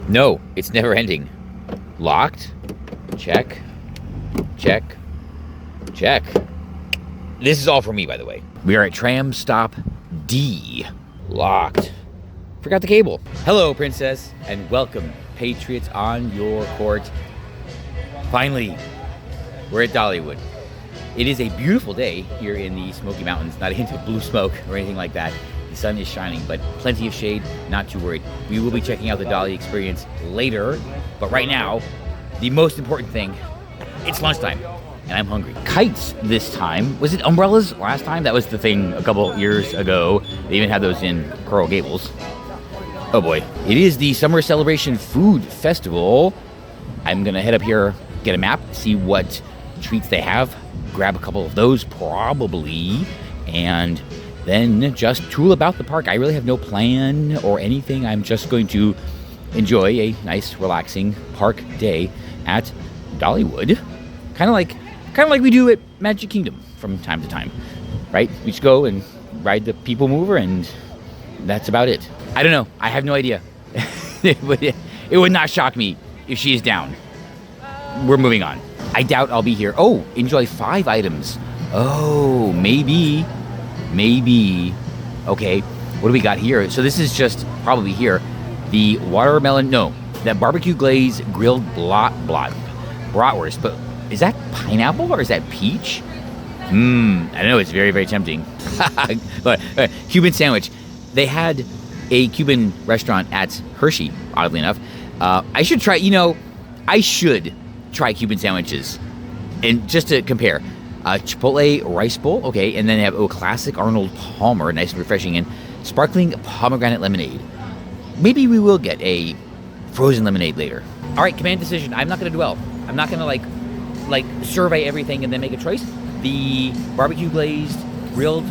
No, it's never ending. Locked. Check. Check. Check. This is all for me, by the way. We are at tram stop D. Locked. Forgot the cable. Hello, princess, and welcome, patriots on your court. Finally, we're at Dollywood. It is a beautiful day here in the Smoky Mountains. Not a hint of blue smoke or anything like that. The sun is shining, but plenty of shade. Not too worried. We will be checking out the Dolly Experience later, but right now, the most important thing, it's lunchtime, and I'm hungry. Kites this time. Was it umbrellas last time? That was the thing a couple years ago. They even had those in Coral Gables. Oh boy. It is the Summer Celebration Food Festival. I'm gonna head up here, get a map, see what treats they have, grab a couple of those probably, and then just tool about the park. I really have no plan or anything. I'm just going to enjoy a nice, relaxing park day at Dollywood. Kind of like we do at Magic Kingdom from time to time, right? We just go and ride the people mover, and that's about it. I don't know. I have no idea. It would not shock me if she is down. We're moving on. I doubt I'll be here. Oh, enjoy 5 items. Oh, maybe. Okay, what do we got here? So this is just probably here. The watermelon, no, that barbecue-glazed grilled bratwurst. But is that pineapple or is that peach? I don't know. It's very, very tempting. But Cuban sandwich. They had a Cuban restaurant at Hershey, oddly enough. I should try Cuban sandwiches. And just to compare, Chipotle rice bowl, okay, and then they have classic Arnold Palmer, nice and refreshing, and sparkling pomegranate lemonade. Maybe we will get a frozen lemonade later. All right, command decision. I'm not going to dwell. I'm not going to like survey everything and then make a choice. The barbecue-glazed grilled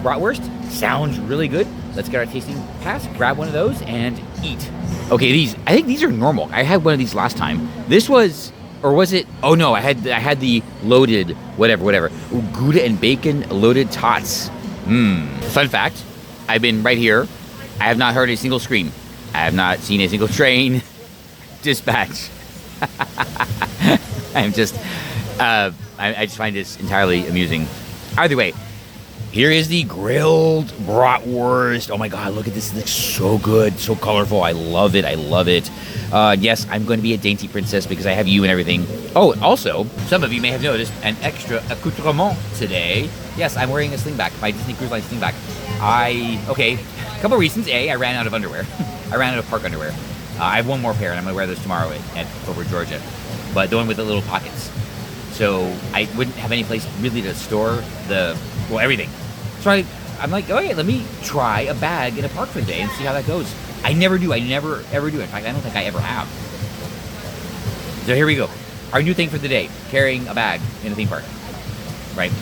bratwurst sounds really good. Let's get our tasting pass, grab one of those, and eat. Okay, I think these are normal. I had one of these last time. This was, or was it? Oh no, I had the loaded whatever. Ooh, Gouda and bacon loaded tots. Fun fact: I've been right here. I have not heard a single scream. I have not seen a single train dispatch. I just find this entirely amusing. Either way, here is the grilled bratwurst. Oh my God, look at this. It looks so good, so colorful. I love it. Yes, I'm going to be a dainty princess because I have you and everything. Oh, also, some of you may have noticed an extra accoutrement today. Yes, I'm wearing a slingback, my Disney Cruise Line slingback. A couple reasons. A, I ran out of underwear. I ran out of park underwear. I have one more pair, and I'm going to wear those tomorrow at over Georgia. But the one with the little pockets. So I wouldn't have any place really to store everything. So I'm like, okay, let me try a bag in a park for the day and see how that goes. I never do. I never, ever do. In fact, I don't think I ever have. So here we go. Our new thing for the day, carrying a bag in a theme park. Right?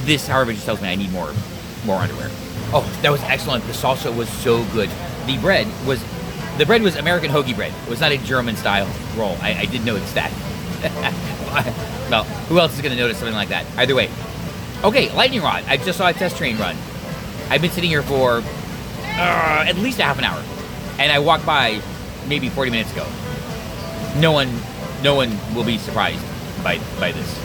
This, however, just tells me I need more underwear. Oh, that was excellent. The salsa was so good. The bread was American hoagie bread. It was not a German-style roll. I did notice that. Well, who else is going to notice something like that? Either way. Okay, lightning rod. I just saw a test train run. I've been sitting here for at least a half an hour. And I walked by maybe 40 minutes ago. No one will be surprised by this.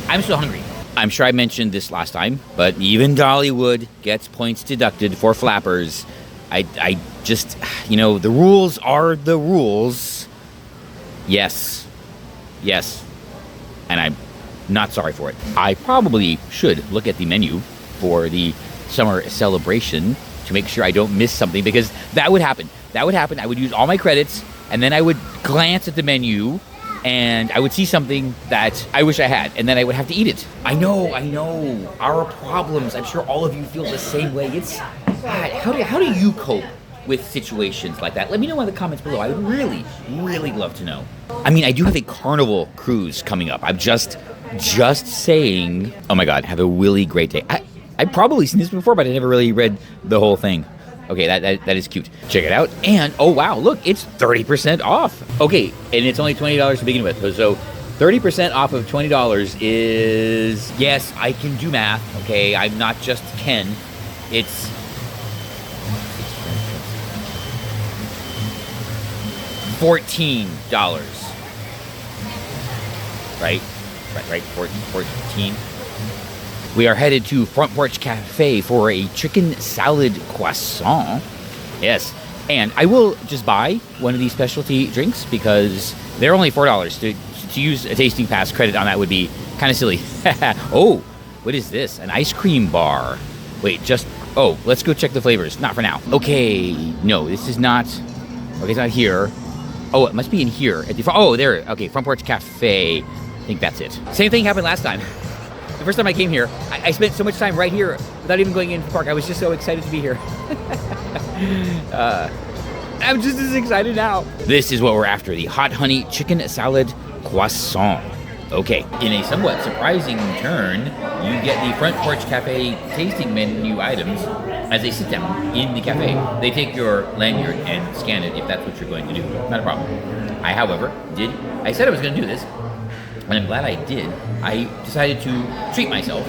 I'm so hungry. I'm sure I mentioned this last time, but even Dollywood gets points deducted for flappers. I just, the rules are the rules. Yes. And I'm not sorry for it. I probably should look at the menu for the summer celebration to make sure I don't miss something, because that would happen. I would use all my credits, and then I would glance at the menu, and I would see something that I wish I had, and then I would have to eat it. I know. Our problems. I'm sure all of you feel the same way. It's how do you cope with situations like that? Let me know in the comments below. I would really, really love to know. I mean, I do have a Carnival cruise coming up. I'm just saying. Oh my God, have a really great day. I've probably seen this before, but I never really read the whole thing. Okay, that is cute. Check it out. And, oh wow, look, it's 30% off. Okay, and it's only $20 to begin with. So 30% off of $20 is, yes, I can do math. Okay, I'm not just Ken. It's $14. Right, 14. We are headed to Front Porch Cafe for a chicken salad croissant. Yes, and I will just buy one of these specialty drinks because they're only $4. To use a tasting pass credit on that would be kind of silly. Oh, what is this? An ice cream bar. Wait, oh, let's go check the flavors. Not for now. Okay, no, this is not. Okay, it's not here. Oh, it must be in here. At the front. Oh, there. Okay, Front Porch Cafe. I think that's it. Same thing happened last time. The first time I came here, I spent so much time right here without even going into the park. I was just so excited to be here. I'm just as excited now. This is what we're after, the hot honey chicken salad croissant. Okay, in a somewhat surprising turn, you get the Front Porch Cafe tasting menu items as they sit down in the cafe. They take your lanyard and scan it if that's what you're going to do. Not a problem. I, however, I said I was going to do this, and I'm glad I did. I decided to treat myself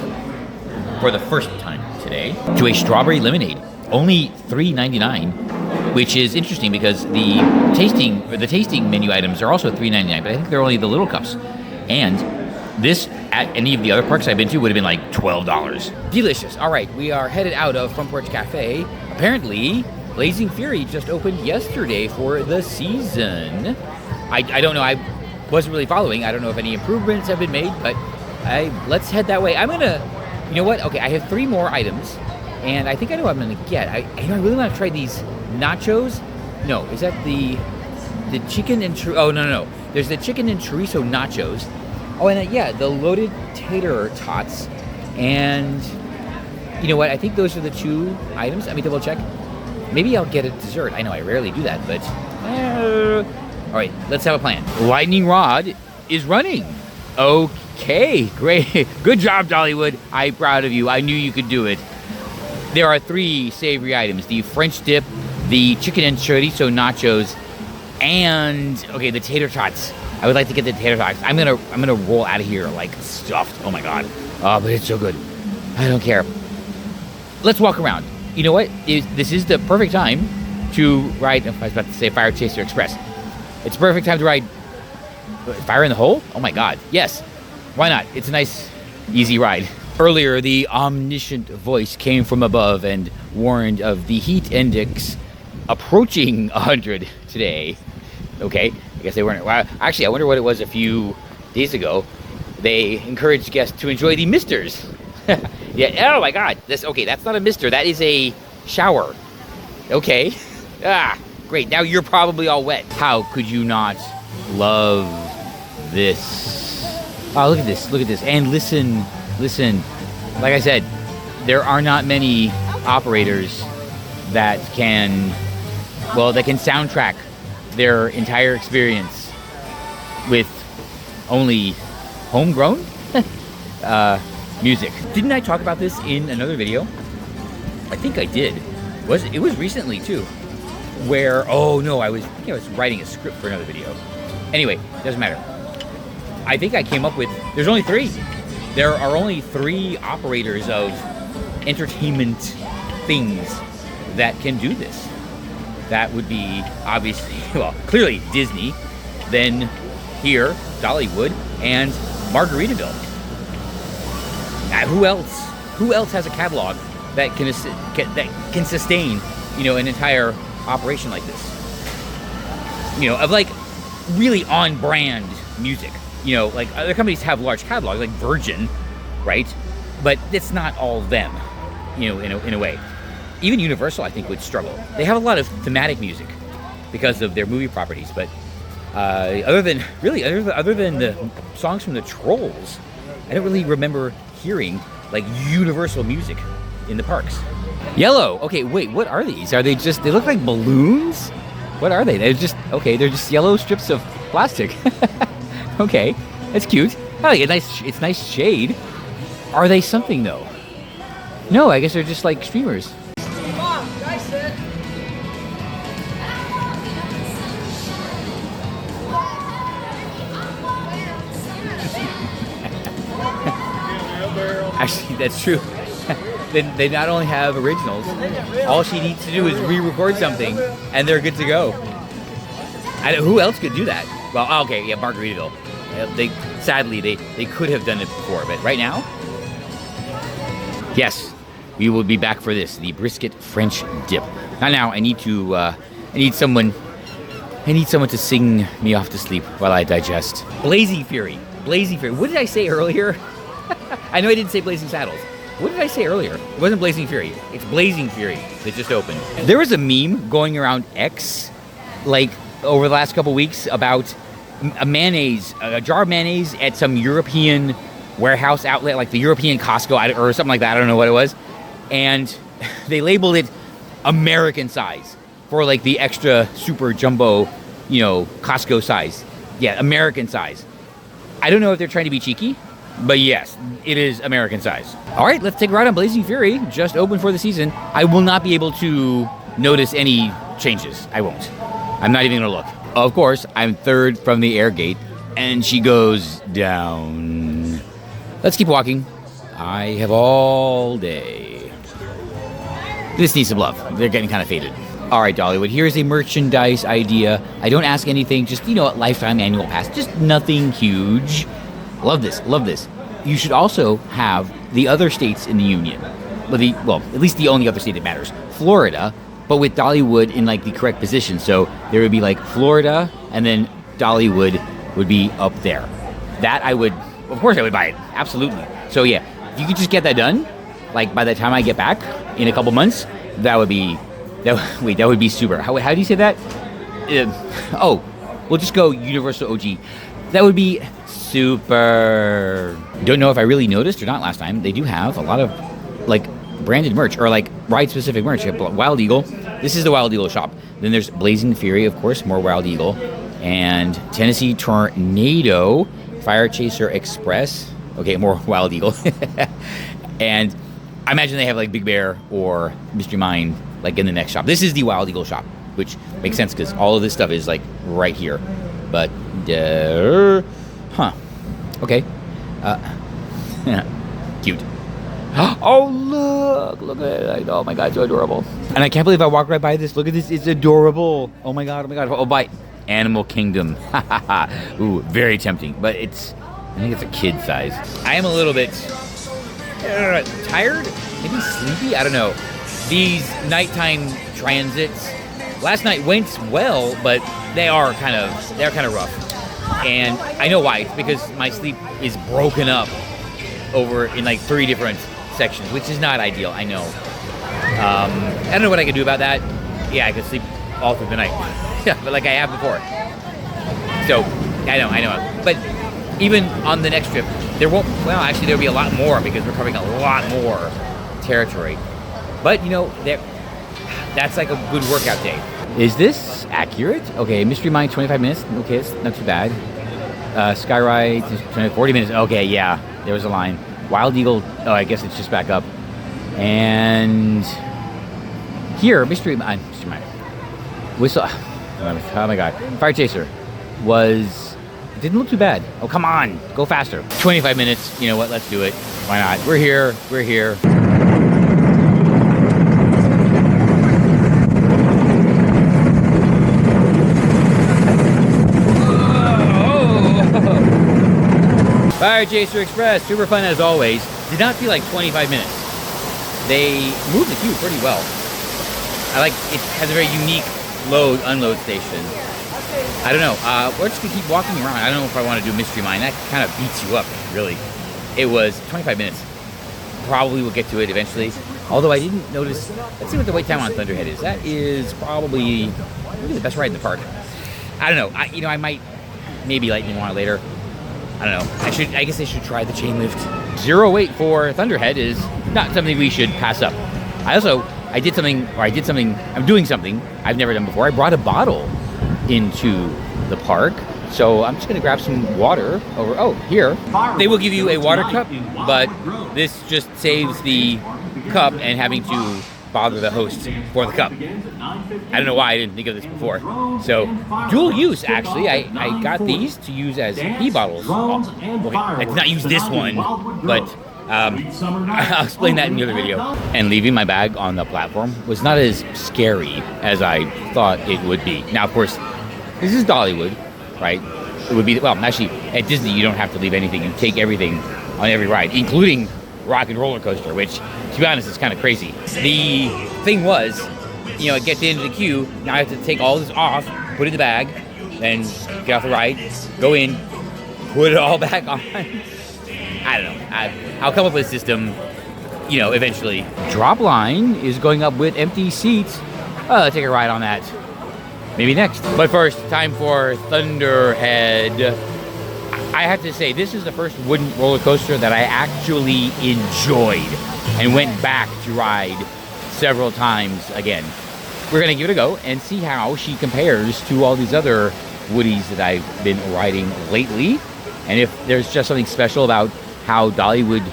for the first time today to a strawberry lemonade. Only $3.99, which is interesting because the tasting menu items are also $3.99, but I think they're only the little cups. And this, at any of the other parks I've been to, would have been like $12. Delicious. All right, we are headed out of Front Porch Cafe. Apparently, Blazing Fury just opened yesterday for the season. I don't know. I wasn't really following. I don't know if any improvements have been made, but let's head that way. I'm gonna, you know what? Okay, I have 3 more items, and I think I know what I'm gonna get. I really want to try these nachos. No, is that the chicken and oh no. There's the chicken and chorizo nachos. Oh, and yeah, the loaded tater tots. And you know what? I think those are the 2 items. Let me double check. Maybe I'll get a dessert. I know I rarely do that, but all right, let's have a plan. Lightning rod is running. Okay, great. Good job, Dollywood. I'm proud of you. I knew you could do it. There are 3 savory items: the French dip, the chicken and chorizo nachos, and okay, the tater tots. I would like to get the tater tots. I'm gonna roll out of here like stuffed. Oh my god. Oh, but it's so good. I don't care. Let's walk around. You know what? This is the perfect time to ride. I was about to say Fire Chaser Express. It's the perfect time to ride Fire in the Hole? Oh my god. Yes. Why not? It's a nice, easy ride. Earlier, the omniscient voice came from above and warned of the heat index approaching 100 today. Okay, I guess they weren't. Well, actually, I wonder what it was a few days ago. They encouraged guests to enjoy the misters. Yeah. Oh my God. That's not a mister. That is a shower. Okay. Great. Now you're probably all wet. How could you not love this? Oh, look at this. Look at this. And listen. Like I said, there are not many operators that can soundtrack their entire experience with only homegrown music. Didn't I talk about this in another video? I think I did. It was recently too, where I was writing a script for another video. Anyway, doesn't matter. I think I came up with there's only 3. There are only 3 operators of entertainment things that can do this. That would be obviously, clearly Disney, then here, Dollywood, and Margaritaville. Who else? Who else has a catalog that can sustain, an entire operation like this? Of like really on-brand music. Like other companies have large catalogs, like Virgin, right? But it's not all of them, in a way. Even Universal, I think, would struggle. They have a lot of thematic music because of their movie properties, but other than the songs from the Trolls, I don't really remember hearing like Universal music in the parks. Yellow. Okay, wait, what are these? Are they just? They look like balloons. What are they? They're just yellow strips of plastic. Okay, that's cute. I like it. It's nice shade. Are they something though? No, I guess they're just like streamers. Mom, guy said. Actually, that's true. They not only have originals, all she needs to do is re-record something, and they're good to go. Who else could do that? Well, okay, yeah, Margaritaville. Sadly, they could have done it before, but right now, yes, we will be back for this, the brisket French dip. Not now. I need someone to sing me off to sleep while I digest. Blazing Fury. What did I say earlier? I know I didn't say Blazing Saddles. What did I say earlier? It wasn't Blazing Fury. It's Blazing Fury that just opened. There was a meme going around X, like, over the last couple weeks about a jar of mayonnaise at some European warehouse outlet, like the European Costco or something like that. I don't know what it was. And they labeled it American size for like the extra super jumbo, Costco size. Yeah, American size. I don't know if they're trying to be cheeky, but yes, it is American size. All right, let's take a ride on Blazing Fury. Just open for the season. I will not be able to notice any changes. I won't. I'm not even going to look. Of course, I'm third from the air gate, and she goes down. Let's keep walking. I have all day. This needs some love. They're getting kind of faded. All right, Dollywood, here's a merchandise idea. I don't ask anything, just, lifetime annual pass. Just nothing huge. Love this. You should also have the other states in the union. Well, at least the only other state that matters. Florida, but with Dollywood in, like, the correct position. So there would be, like, Florida, and then Dollywood would be up there. That of course I would buy it. Absolutely. So, yeah, if you could just get that done, like, by the time I get back in a couple months, that would be super. How do you say that? We'll just go Universal OG. That would be super. Don't know if I really noticed or not last time. They do have a lot of, like, branded merch or, like, ride-specific merch. Wild Eagle. This is the Wild Eagle shop. Then there's Blazing Fury, of course, more Wild Eagle. And Tennessee Tornado, Fire Chaser Express. Okay, more Wild Eagle. And I imagine they have, like, Big Bear or Mystery Mine, like, in the next shop. This is the Wild Eagle shop, which makes sense because all of this stuff is, like, right here. But, okay. Cute. Oh, look at it. Oh, my God, so adorable. And I can't believe I walked right by this. Look at this. It's adorable. Oh, my God. Oh, by Animal Kingdom. Ooh, very tempting. But I think it's a kid size. I am a little bit tired, maybe sleepy. I don't know. These nighttime transits last night went well, but they're kind of rough. And I know why. It's because my sleep is broken up over in like 3 different sections, which is not ideal. I know. I don't know what I could do about that. Yeah, I could sleep all through the night. Yeah, but like I have before. So I know. But even on the next trip, there'll be a lot more because we're covering a lot more territory. But, that's like a good workout day. Is this accurate? Okay, Mystery Mine, 25 minutes. Okay, it's not too bad. Skyride, 40 minutes. Okay, yeah, there was a line. Wild Eagle, I guess it's just back up. And here, Mystery Mine. Whistle, oh my God. Fire Chaser didn't look too bad. Oh, come on, go faster. 25 minutes, you know what, let's do it. Why not? We're here. Fire Chaser Express, super fun as always. Did not feel like 25 minutes. They moved the queue pretty well. It has a very unique unload station. I don't know. We're just gonna keep walking around. I don't know if I want to do Mystery Mine. That kind of beats you up, really. It was 25 minutes. Probably we'll get to it eventually. Although I didn't notice. Let's see what the wait time on Thunderhead is. That is probably maybe the best ride in the park. I don't know. I might maybe lightning on it later. I don't know. I guess I should try the chain lift. 0 wait for Thunderhead is not something we should pass up. I'm doing something I've never done before. I brought a bottle into the park. So I'm just going to grab some water over. Oh, here. They will give you a water cup, but this just saves the cup and having to bother the host for the cup. I don't know why I didn't think of this before. So dual use, actually. I got these to use as pee bottles. Okay, I did not use this one, but I'll explain that in the other video. And leaving my bag on the platform was not as scary as I thought it would be. Now, of course, this is Dollywood, right? It would be, well, actually, at Disney, you don't have to leave anything. You take everything on every ride, including Rock and Roller Coaster, which, to be honest, is kind of crazy. The thing was, you know, get to the end of the queue, now I have to take all this off, put it in the bag, then get off the ride, go in, put it all back on. I don't know. I'll come up with a system, you know, eventually. Drop line is going up with empty seats. Take a ride on that. Maybe next. But first, time for Thunderhead. I have to say, this is the first wooden roller coaster that I actually enjoyed and went back to ride several times again. We're gonna give it a go and see how she compares to all these other Woodies that I've been riding lately, and if there's just something special about how Dollywood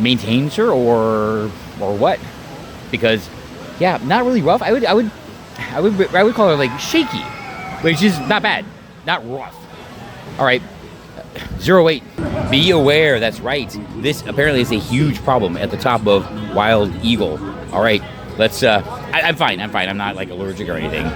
maintains her or what. Because, yeah, not really rough. I would call her like shaky, which is not bad, not rough. All right, 08. Be aware. That's right. This apparently is a huge problem at the top of Wild Eagle. All right, let's. I'm fine. I'm not like allergic or anything.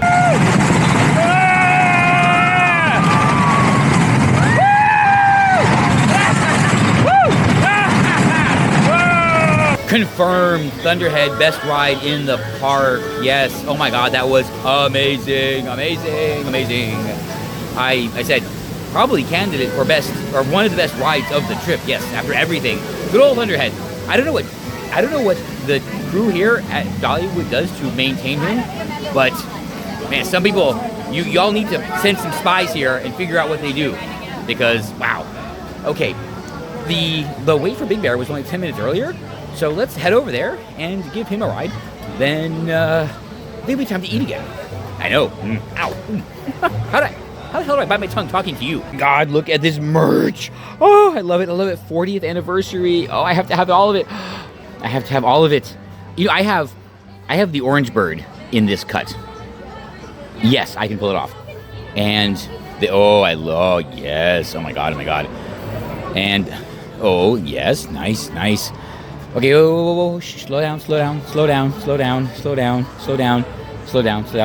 Confirmed. Thunderhead, best ride in the park. Yes. Oh my God, that was amazing. I said probably candidate for best, or one of the best rides of the trip. Yes, after everything. Good old Thunderhead. I don't know what the crew here at Dollywood does to maintain him, but man, some people, y'all need to send some spies here and figure out what they do, because wow. Okay, the wait for Big Bear was only 10 minutes earlier. So let's head over there and give him a ride. Then it'll be time to eat again. I know. Ow. How the hell do I bite my tongue talking to you? God, look at this merch. Oh, I love it. 40th anniversary. Oh, I have to have all of it. I have to have all of it. You know, I have the orange bird in this cut. Yes, I can pull it off. And yes. Oh my God. And yes, nice. Okay, slow down.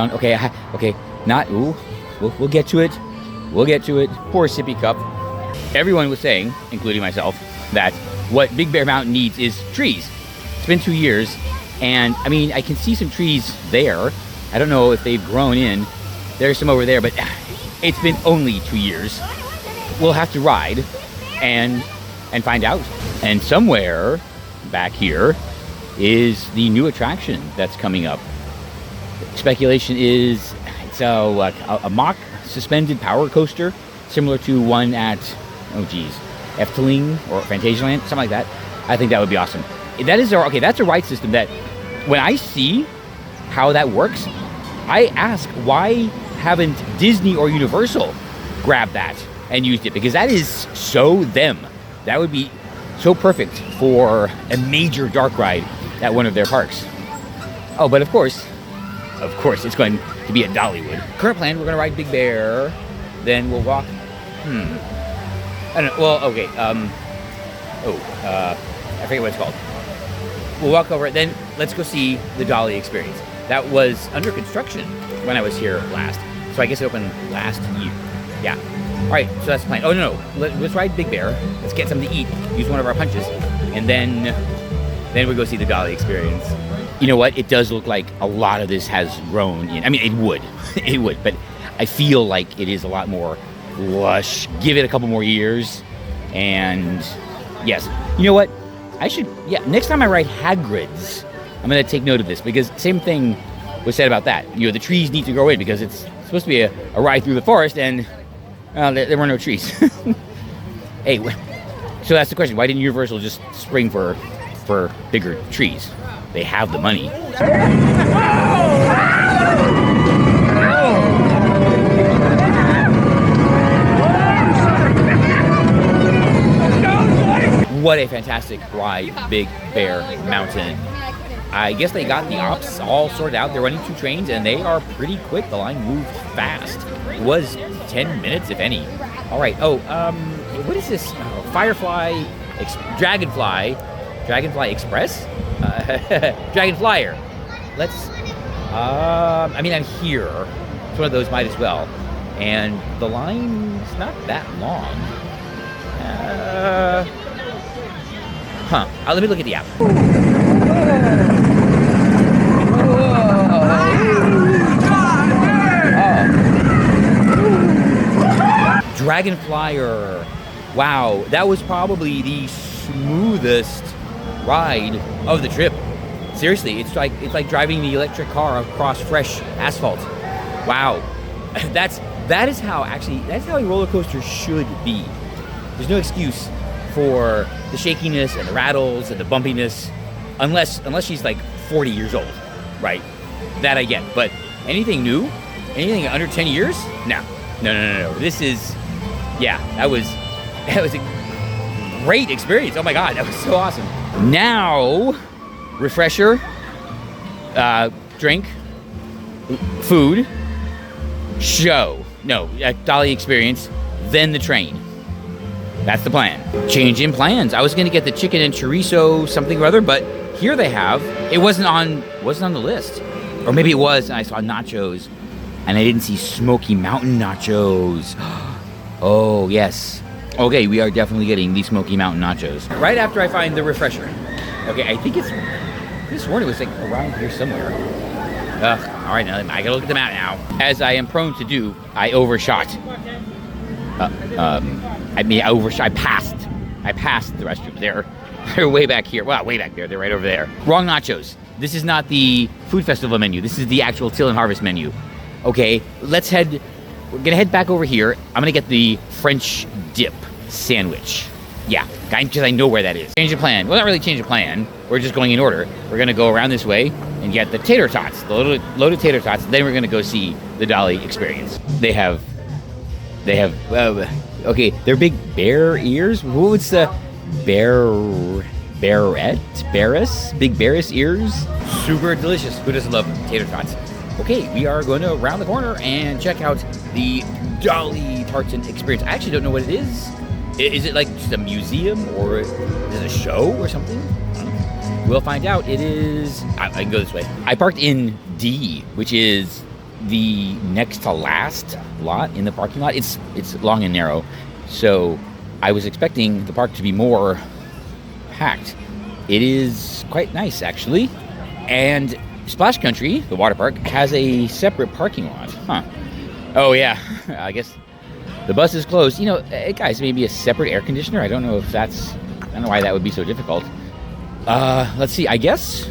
Okay, not, we'll get to it. Poor sippy cup. Everyone was saying, including myself, that what Big Bear Mountain needs is trees. It's been 2 years, and I mean, I can see some trees there. I don't know if they've grown in. There's some over there, but it's been only 2 years. We'll have to ride and find out. And somewhere back here is the new attraction that's coming up. Speculation is it's a mock suspended power coaster, similar to one at Efteling or Phantasialand, something like that. I think that would be awesome. That's a ride system that when I see how that works, I ask, why haven't Disney or Universal grabbed that and used it? Because that is so them. That would be so perfect for a major dark ride at one of their parks. Oh, but of course, it's going to be at Dollywood. Current plan, we're going to ride Big Bear, then we'll walk. I don't know. Well, okay. I forget what it's called. We'll walk over it, then let's go see the Dolly Experience. That was under construction when I was here last. So I guess it opened last year. Yeah. All right, so that's the plan. Oh, no. Let's ride Big Bear. Let's get something to eat, use one of our punches, and then we'll go see the Dolly Experience. You know what? It does look like a lot of this has grown in. I mean, it would, but I feel like it is a lot more lush. Give it a couple more years, and yes. You know what? Next time I ride Hagrid's, I'm going to take note of this, because same thing was said about that. You know, the trees need to grow in, because it's supposed to be a ride through the forest, and there were no trees. Hey, so that's the question. Why didn't Universal just spring for bigger trees? They have the money. What a fantastic ride, Big Bear Mountain. I guess they got the ops all sorted out. They're running 2 trains, and they are pretty quick. The line moved fast. It was 10 minutes, if any. All right. Oh, what is this? Dragonfly Express? Dragonflyer. Let's, I'm here. It's one of those, might as well. and the line's not that long. Let me look at the app. Dragonflyer. Wow, that was probably the smoothest ride of the trip. Seriously, it's like driving the electric car across fresh asphalt. Wow, that's how a roller coaster should be. There's no excuse for the shakiness and the rattles and the bumpiness, unless she's like 40 years old, right? That I get. But anything new, anything under 10 years, no. This is, yeah, that was a great experience. Oh my God, that was so awesome. Now, refresher, drink, food, show. No, Dolly Experience, then the train. That's the plan. Change in plans. I was gonna get the chicken and chorizo something or other, but here they have. It wasn't on the list, or maybe it was. And I saw nachos, and I didn't see Smoky Mountain nachos. Oh yes. Okay, we are definitely getting the Smoky Mountain nachos right after I find the refresher. Okay, I think this morning was like around here somewhere. All right, now I gotta look at the map now. As I am prone to do, I overshot. I passed the restroom. They're way back here. Well, way back there. They're right over there. Wrong nachos. This is not the food festival menu. This is the actual Till and Harvest menu. Okay, we're gonna head back over here. I'm gonna get the French dip sandwich. Yeah, because I know where that is. Change of plan. Well, not really change of plan. We're just going in order. We're gonna go around this way and get the tater tots, the loaded tater tots. Then we're gonna go see the Dolly Experience. They have, okay, they're big bear ears. What's the big bearus ears? Super delicious. Who doesn't love tater tots? Okay, we are going to round the corner and check out the Dolly Parton Experience. I actually don't know what it is. Is it like just a museum, or is it a show or something? We'll find out. It is. I can go this way. I parked in D, which is the next to last lot in the parking lot. It's long and narrow, so I was expecting the park to be more packed. It is quite nice, actually. And Splash Country, the water park, has a separate parking lot. Huh. Oh yeah, I guess the bus is closed. You know, guys, maybe a separate air conditioner. I don't know why that would be so difficult. Let's see. I guess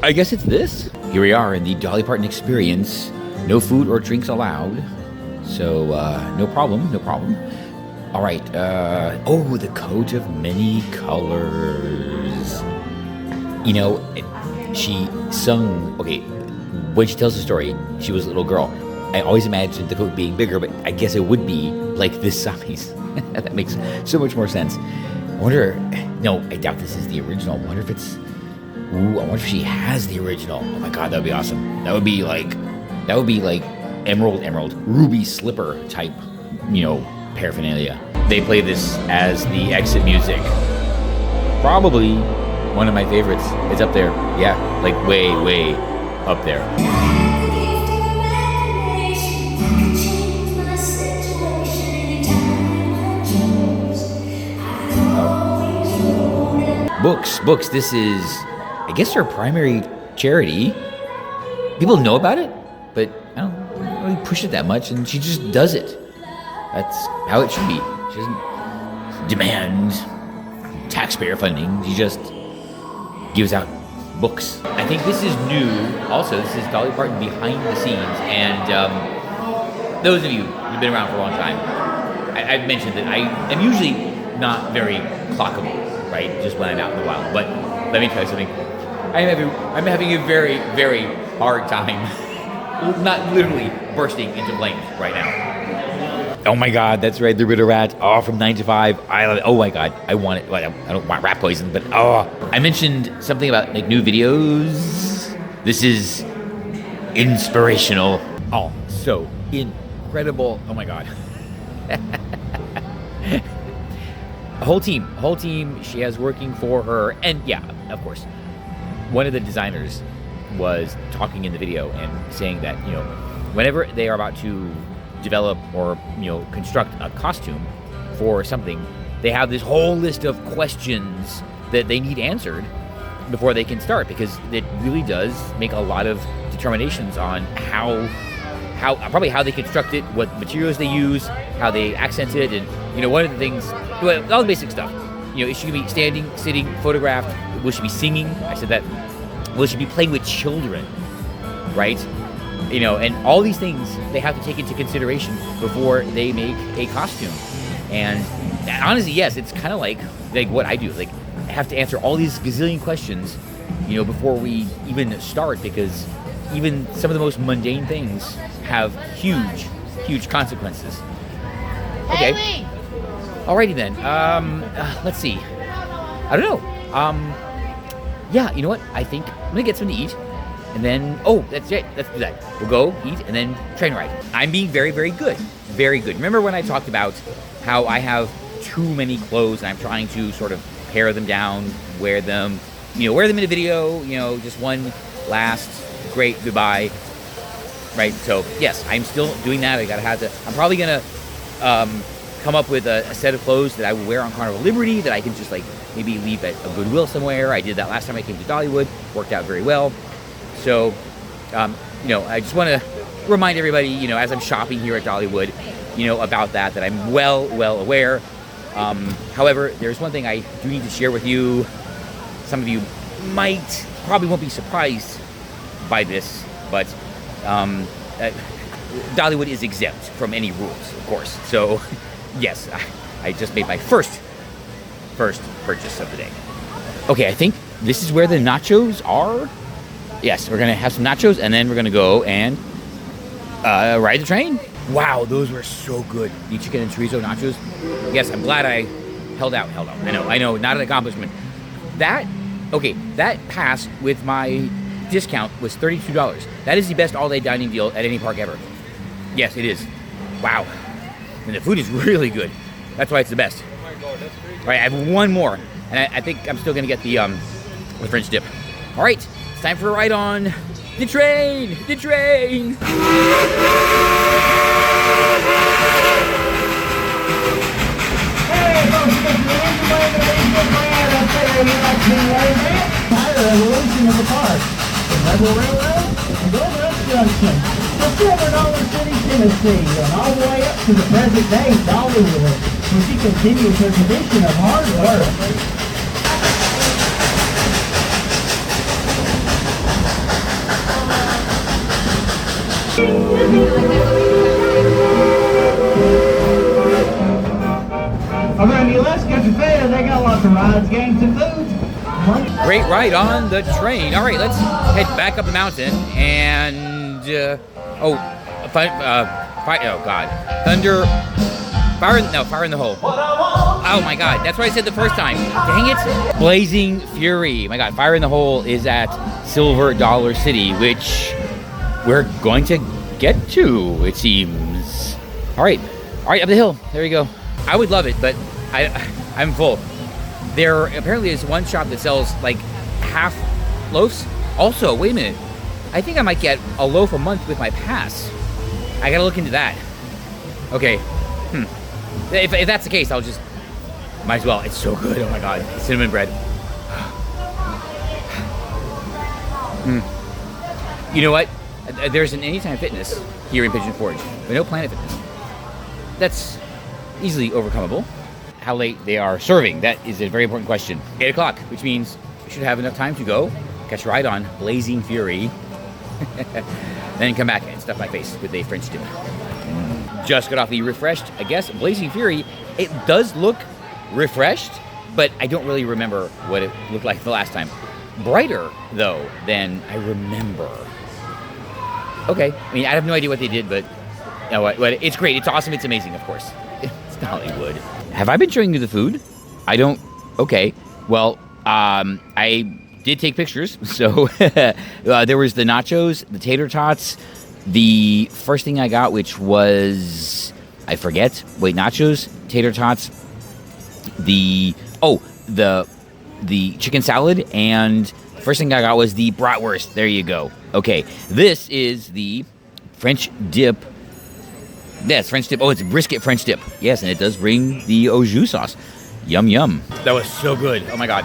it's this. Here we are in the Dolly Parton Experience. No food or drinks allowed. So, no problem. All right. The coat of many colors. You know, she sung, okay, when she tells the story, she was a little girl. I always imagined the coat being bigger, but I guess it would be like this size. That makes so much more sense. I wonder, no, I doubt this is the original. I wonder if she has the original. Oh my God, that would be awesome. That would be like emerald, ruby slipper type, paraphernalia. They play this as the exit music. Probably one of my favorites. It's up there. Yeah, like way, way up there. Books. This is, I guess, her primary charity. People know about it, but I don't really push it that much, and she just does it. That's how it should be. She doesn't demand taxpayer funding. She just gives out books. I think this is new. Also, this is Dolly Parton behind the scenes, and those of you who've been around for a long time, I've mentioned that I am usually not very clockable, right? Just when I'm out in the wild. But let me tell you something. I'm having a very, very hard time, not literally bursting into flames right now. Oh my God, that's right, the Ritter Rat. Oh, from 9 to 5. I love it. Oh my God, I want it. Well, I don't want rat poison, but I mentioned something about like new videos. This is inspirational. Oh, so incredible. Oh my God. A whole team she has working for her. And yeah, of course, one of the designers was talking in the video and saying that, whenever they are about to develop or construct a costume for something, they have this whole list of questions that they need answered before they can start, because it really does make a lot of determinations on how they construct it, what materials they use, how they accent it, and one of the things, all the basic stuff. Is she gonna be standing, sitting, photographed? Will she be singing? I said that. Will she be playing with children? Right? And all these things they have to take into consideration before they make a costume. And honestly, yes, it's kind of like what I do. Like, I have to answer all these gazillion questions, before we even start, because even some of the most mundane things have huge, huge consequences. Okay. Hey, Alrighty then. Let's see. I don't know. Yeah, you know what? I think I'm gonna get something to eat. And then, that's it. Let's do that. We'll go eat and then train ride. I'm being very, very good. Very good. Remember when I talked about how I have too many clothes and I'm trying to sort of pare them down, wear them in a video, just one last great goodbye. Right? So, yes, I'm still doing that. I'm probably going to come up with a set of clothes that I will wear on Carnival Liberty that I can just maybe leave at a Goodwill somewhere. I did that last time I came to Dollywood. Worked out very well. So, I just want to remind everybody, as I'm shopping here at Dollywood, about that I'm well aware. However, there's one thing I do need to share with you. Some of you probably won't be surprised by this, but Dollywood is exempt from any rules, of course. So, yes, I just made my first purchase of the day. Okay, I think this is where the nachos are. Yes, we're going to have some nachos, and then we're going to go and ride the train. Wow, those were so good. The chicken and chorizo nachos. Yes, I'm glad I held out. I know, not an accomplishment. That pass with my discount was $32. That is the best all-day dining deal at any park ever. Yes, it is. Wow. And the food is really good. That's why it's the best. Oh my God, that's crazy. All right, I have one more, and I think I'm still going to get the French dip. All right, it's time for a ride on the train. The train. Revolution of the park. The Rebel Railroad and Dollywood Junction. The Silver Dollar City, Tennessee, and all the way up to the present day Dollywood, where she continues her tradition of hard work. Around the Alaska Fair, they got lots of rides, games, and food. Great ride on the train. All right, let's head back up the mountain and Fire in the Hole. Oh my God, that's what I said the first time. Dang it! Blazing Fury. My God, Fire in the Hole is at Silver Dollar City, which we're going to get to, it seems. All right, up the hill. There we go. I would love it, but I'm full. There apparently is one shop that sells like half loaves. Also, wait a minute. I think I might get a loaf a month with my pass. I gotta look into that. Okay. If that's the case, I'll just might as well. It's so good. Oh my God, cinnamon bread. You know what? There's an Anytime Fitness here in Pigeon Forge, but no Planet Fitness. That's easily overcomable. How late they are serving, that is a very important question. 8 o'clock, which means we should have enough time to go catch a ride on Blazing Fury, then come back and stuff my face with a French dip. Just got off the refreshed, I guess, Blazing Fury. It does look refreshed, but I don't really remember what it looked like the last time. Brighter, though, than I remember. Okay, I mean, I have no idea what they did, but you know what? It's great, it's awesome, it's amazing, of course. It's Dollywood. Have I been showing you the food? I don't. Okay. Well, I did take pictures. So there was the nachos, the tater tots, the first thing I got, which was, I forget. Wait, nachos, tater tots, the chicken salad, and first thing I got was the bratwurst. There you go. Okay. This is the French dip. Yes, French dip. Oh, it's brisket French dip. Yes, and it does bring the au jus sauce. Yum, yum. That was so good. Oh, my God.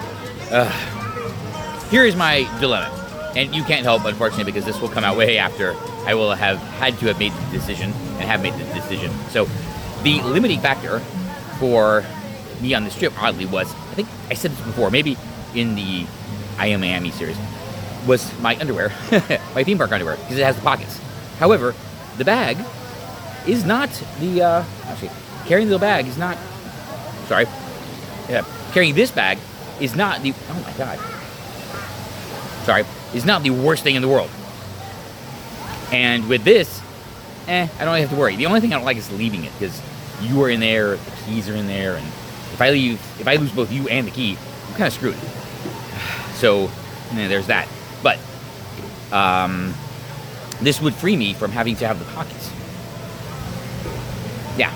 Here is my dilemma. And you can't help, unfortunately, because this will come out way after I will have had to have made the decision and have made the decision. So the limiting factor for me on this trip, oddly, was, I think I said this before, maybe in the I Am Miami series, was my underwear, my theme park underwear, because it has the pockets. However, the bag is not the, actually, carrying the bag is not, sorry, carrying this bag is not the, oh my God, sorry, is not the worst thing in the world. And with this, I don't really have to worry. The only thing I don't like is leaving it, because you are in there, the keys are in there, and if I lose both you and the key, I'm kind of screwed. So, there's that. But, this would free me from having to have the pockets. Yeah.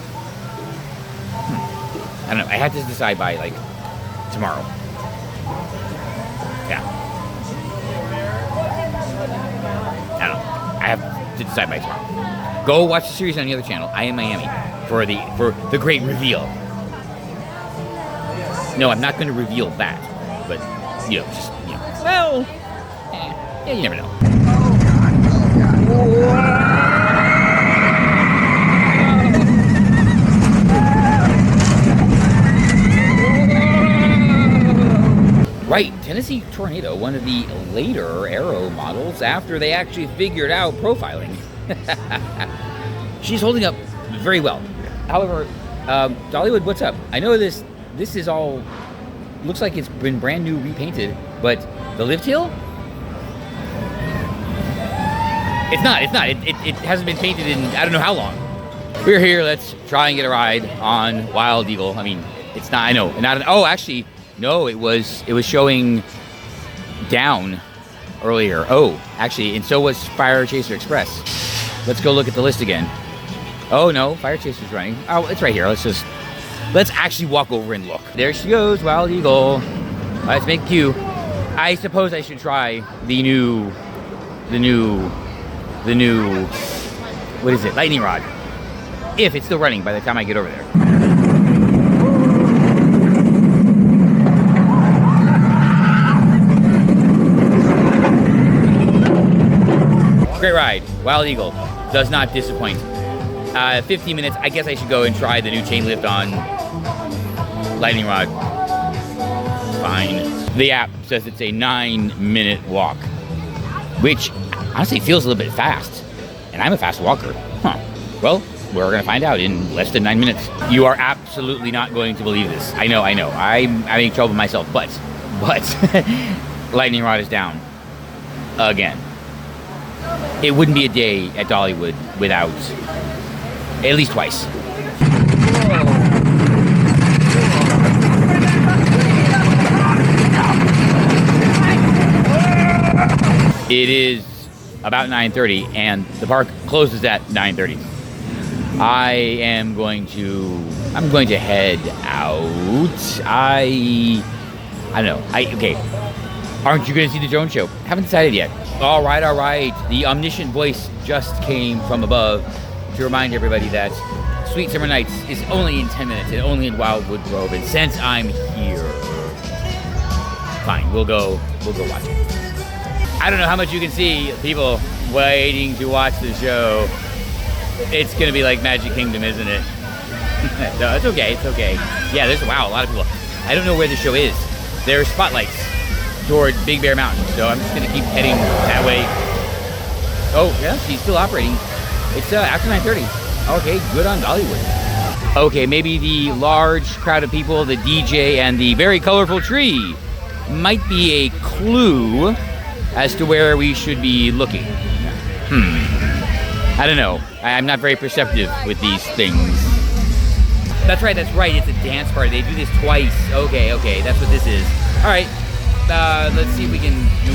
I don't know. I have to decide by, like, tomorrow. Yeah. I don't know. I have to decide by tomorrow. Go watch the series on the other channel, I Am Miami, for the great reveal. No, I'm not going to reveal that, but, just, well, yeah, you never know. Right, Tennessee Tornado, one of the later Aero models after they actually figured out profiling. She's holding up very well. However, Dollywood, what's up? I know this is all, looks like it's been brand new repainted, but the lift hill? It's not. It hasn't been painted in I don't know how long. We're here, let's try and get a ride on Wild Eagle. I mean, it's not, I know, actually, no, it was showing down earlier. Oh, actually, and so was Fire Chaser Express. Let's go look at the list again. Oh no, Fire Chaser's running. Oh, it's right here. Let's actually walk over and look. There she goes, Wild Eagle. Let's make a queue. I suppose I should try the new, what is it? Lightning Rod. If it's still running by the time I get over there. Great ride. Wild Eagle does not disappoint. 15 minutes. I guess I should go and try the new chain lift on Lightning Rod. Fine. The app says it's a 9-minute walk, which honestly feels a little bit fast. And I'm a fast walker. Huh. Well, we're going to find out in less than 9 minutes. You are absolutely not going to believe this. I know. I'm having trouble myself, but Lightning Rod is down again. It wouldn't be a day at Dollywood without at least twice. It is about 9:30 and the park closes at 9:30. I'm going to head out. I don't know. Okay. Aren't you going to see the drone show? Haven't decided yet. All right. The omniscient voice just came from above to remind everybody that Sweet Summer Nights is only in 10 minutes and only in Wildwood Grove. And since I'm here, fine, we'll go watch it. I don't know how much you can see people waiting to watch the show. It's going to be like Magic Kingdom, isn't it? No, it's okay. Yeah, there's a lot of people. I don't know where the show is. There are spotlights toward Big Bear Mountain, so I'm just going to keep heading that way. Oh, yeah, she's still operating. It's after 9:30. Okay, good on Dollywood. Okay, maybe the large crowd of people, the DJ, and the very colorful tree might be a clue as to where we should be looking. I don't know. I'm not very perceptive with these things. That's right. It's a dance party. They do this twice. Okay. That's what this is. All right. Let's see if we can do...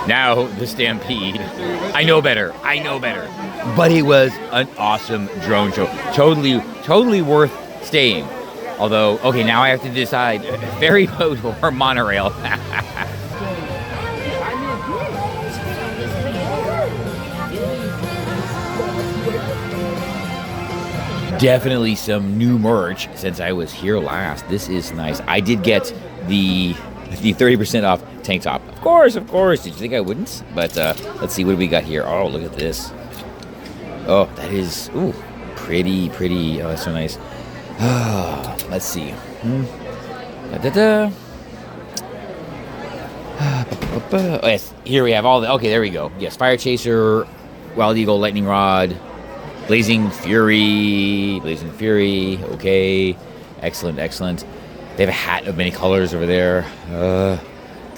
Now the Stampede. I know better. But it was an awesome drone show. Totally worth staying. Although, okay, now I have to decide ferry boat or monorail. Definitely some new merch since I was here last. This is nice. I did get the 30% off tank top. Of course. Did you think I wouldn't? But let's see, what do we got here? Oh, look at this. Oh, that is, ooh, pretty. Oh, that's so nice. Let's see. Oh, yes, here we have all the, okay, there we go. Yes, Fire Chaser, Wild Eagle, Lightning Rod, Blazing Fury, okay. Excellent. They have a hat of many colors over there. I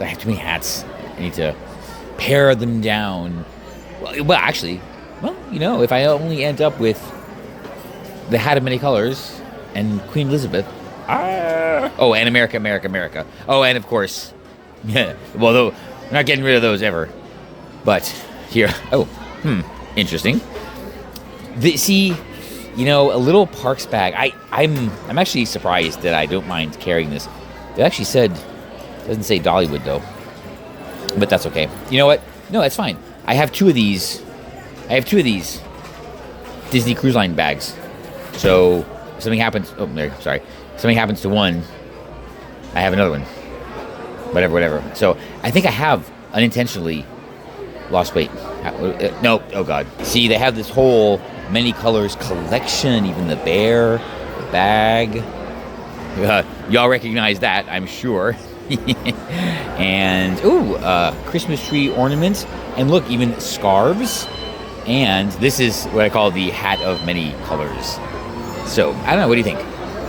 have too many hats. I need to pare them down. Well, actually, if I only end up with the hat of many colors and Queen Elizabeth. Oh, and America. Oh, and of course, yeah. Well, though we're not getting rid of those ever. But here, interesting. See, a little Parks bag. I'm actually surprised that I don't mind carrying this. It actually doesn't say Dollywood though, but that's okay. You know what? No, that's fine. I have two of these Disney Cruise Line bags. So if something happens, something happens to one, I have another one. Whatever. So I think I have unintentionally lost weight. No, oh God. See, they have this whole many colors collection, even the bear, the bag. Y'all recognize that, I'm sure. And, Christmas tree ornaments. And look, even scarves. And this is what I call the hat of many colors. So, I don't know, what do you think?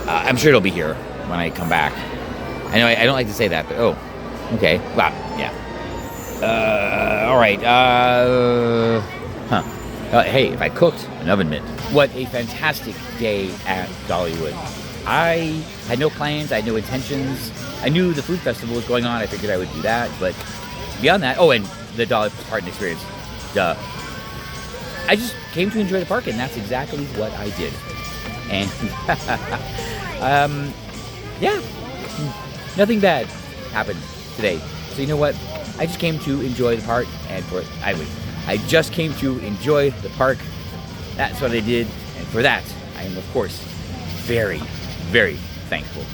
I'm sure it'll be here when I come back. I know I don't like to say that, but okay. Wow, yeah. All right. Hey, if I cooked an oven mitt. What a fantastic day at Dollywood. I had no plans. I had no intentions. I knew the food festival was going on. I figured I would do that. But beyond that, and the Dolly Parton Experience. Duh. I just came to enjoy the park, and that's exactly what I did. And, yeah, nothing bad happened today. So you know what? I just came to enjoy the park, and I just came to enjoy the park. That's what I did, and for that, I am, of course, very, very thankful.